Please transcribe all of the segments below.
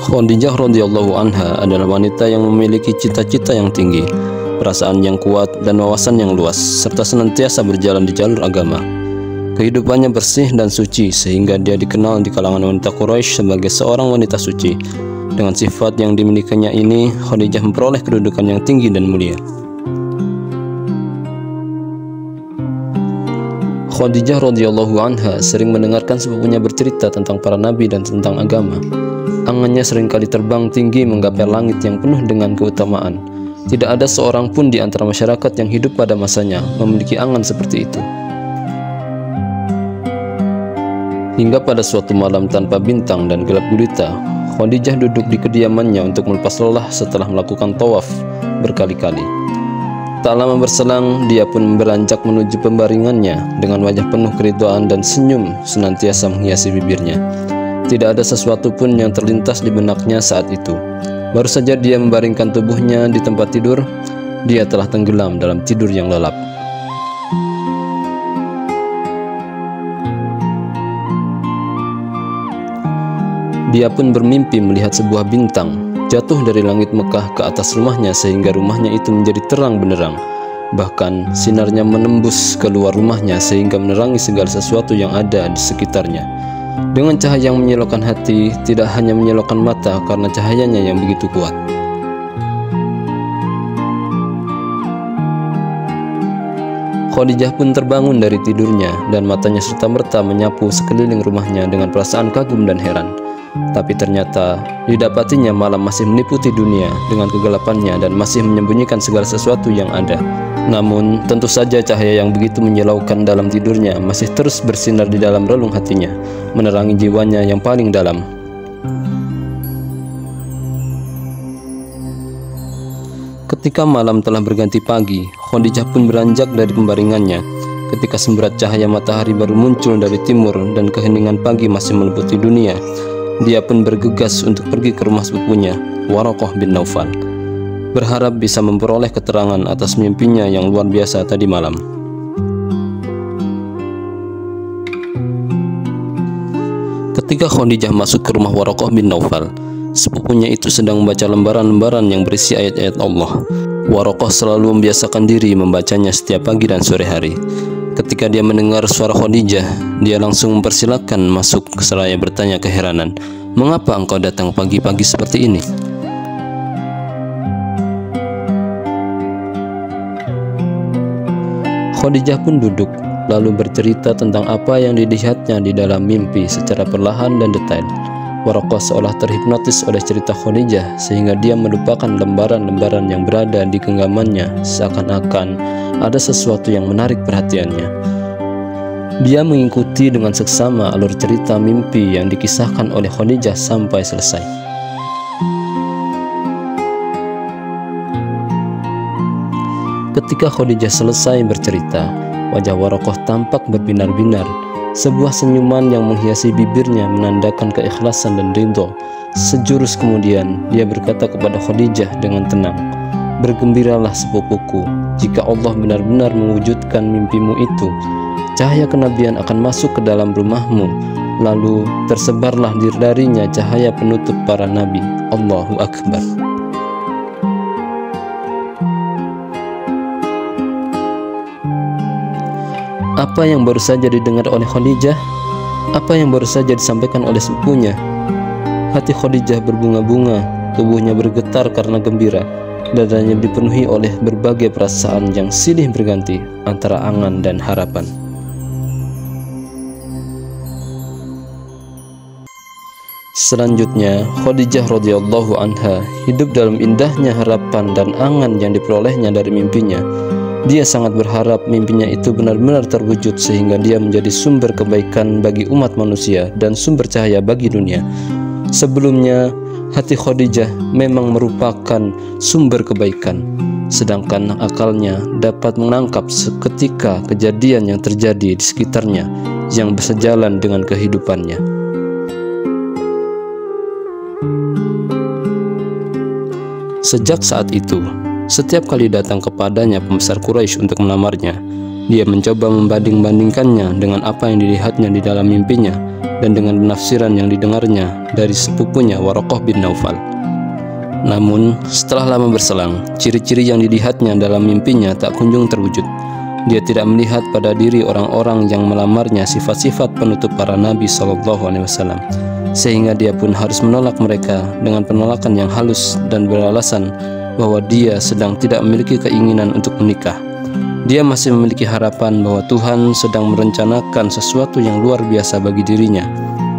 Khadijah radhiyallahu anha adalah wanita yang memiliki cita-cita yang tinggi, perasaan yang kuat, dan wawasan yang luas, serta senantiasa berjalan di jalur agama. Kehidupannya bersih dan suci sehingga dia dikenal di kalangan wanita Quraisy sebagai seorang wanita suci. Dengan sifat yang dimilikinya ini, Khadijah memperoleh kedudukan yang tinggi dan mulia. Khadijah radhiyallahu anha sering mendengarkan sepupunya bercerita tentang para nabi dan tentang agama. Angannya seringkali terbang tinggi menggapai langit yang penuh dengan keutamaan. Tidak ada seorang pun di antara masyarakat yang hidup pada masanya memiliki angan seperti itu. Hingga pada suatu malam tanpa bintang dan gelap gulita, Khadijah duduk di kediamannya untuk melepas lelah setelah melakukan tawaf berkali-kali. Tak lama berselang, dia pun beranjak menuju pembaringannya dengan wajah penuh keridhaan dan senyum senantiasa menghiasi bibirnya. Tidak ada sesuatu pun yang terlintas di benaknya saat itu. Baru saja dia membaringkan tubuhnya di tempat tidur, dia telah tenggelam dalam tidur yang lelap. Dia pun bermimpi melihat sebuah bintang jatuh dari langit Mekah ke atas rumahnya sehingga rumahnya itu menjadi terang benderang. Bahkan sinarnya menembus keluar rumahnya sehingga menerangi segala sesuatu yang ada di sekitarnya. Dengan cahaya yang menyilaukan hati, tidak hanya menyilaukan mata karena cahayanya yang begitu kuat. Khadijah pun terbangun dari tidurnya dan matanya serta-merta menyapu sekeliling rumahnya dengan perasaan kagum dan heran. Tapi ternyata didapatinya malam masih meliputi dunia dengan kegelapannya dan masih menyembunyikan segala sesuatu yang ada. Namun tentu saja cahaya yang begitu menyilaukan dalam tidurnya masih terus bersinar di dalam relung hatinya, menerangi jiwanya yang paling dalam. Ketika malam telah berganti pagi, Khadijah pun beranjak dari pembaringannya. Ketika semberat cahaya matahari baru muncul dari timur dan keheningan pagi masih meliputi dunia, dia pun bergegas untuk pergi ke rumah sepupunya, Waraqah bin Naufal, berharap bisa memperoleh keterangan atas mimpinya yang luar biasa tadi malam. Ketika Khadijah masuk ke rumah Waraqah bin Naufal, sepupunya itu sedang membaca lembaran-lembaran yang berisi ayat-ayat Allah. Waraqah selalu membiasakan diri membacanya setiap pagi dan sore hari. Ketika dia mendengar suara Khadijah, dia langsung mempersilahkan masuk seraya bertanya keheranan, "Mengapa engkau datang pagi-pagi seperti ini?" Khadijah pun duduk, lalu bercerita tentang apa yang dilihatnya di dalam mimpi secara perlahan dan detail. Waraqah seolah terhipnotis oleh cerita Khadijah sehingga dia melupakan lembaran-lembaran yang berada di genggamannya, seakan-akan ada sesuatu yang menarik perhatiannya. Dia mengikuti dengan seksama alur cerita mimpi yang dikisahkan oleh Khadijah sampai selesai. Ketika Khadijah selesai bercerita, wajah Waraqah tampak berbinar-binar. Sebuah senyuman yang menghiasi bibirnya menandakan keikhlasan dan ridho. Sejurus kemudian, dia berkata kepada Khadijah dengan tenang, "Bergembiralah sepupuku, jika Allah benar-benar mewujudkan mimpimu itu, cahaya kenabian akan masuk ke dalam rumahmu, lalu tersebarlah darinya cahaya penutup para nabi." Allahu Akbar. Apa yang baru saja didengar oleh Khadijah? Apa yang baru saja disampaikan oleh sepupunya? Hati Khadijah berbunga-bunga, tubuhnya bergetar karena gembira, dadanya dipenuhi oleh berbagai perasaan yang silih berganti antara angan dan harapan. Selanjutnya, Khadijah radhiyallahu anha hidup dalam indahnya harapan dan angan yang diperolehnya dari mimpinya. Dia sangat berharap mimpinya itu benar-benar terwujud sehingga dia menjadi sumber kebaikan bagi umat manusia dan sumber cahaya bagi dunia. Sebelumnya, hati Khadijah memang merupakan sumber kebaikan, sedangkan akalnya dapat menangkap seketika kejadian yang terjadi di sekitarnya yang bersejalan dengan kehidupannya. Sejak saat itu, setiap kali datang kepadanya pembesar Quraisy untuk melamarnya, dia mencoba membanding-bandingkannya dengan apa yang dilihatnya di dalam mimpinya. dan dengan penafsiran yang didengarnya dari sepupunya Waraqah bin Naufal. Namun, setelah lama berselang, ciri-ciri yang dilihatnya dalam mimpinya tak kunjung terwujud. Dia tidak melihat pada diri orang-orang yang melamarnya sifat-sifat penutup para nabi SAW, sehingga dia pun harus menolak mereka dengan penolakan yang halus dan beralasan bahwa dia sedang tidak memiliki keinginan untuk menikah. Dia masih memiliki harapan bahwa Tuhan sedang merencanakan sesuatu yang luar biasa bagi dirinya,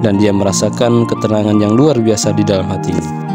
dan dia merasakan ketenangan yang luar biasa di dalam hatinya.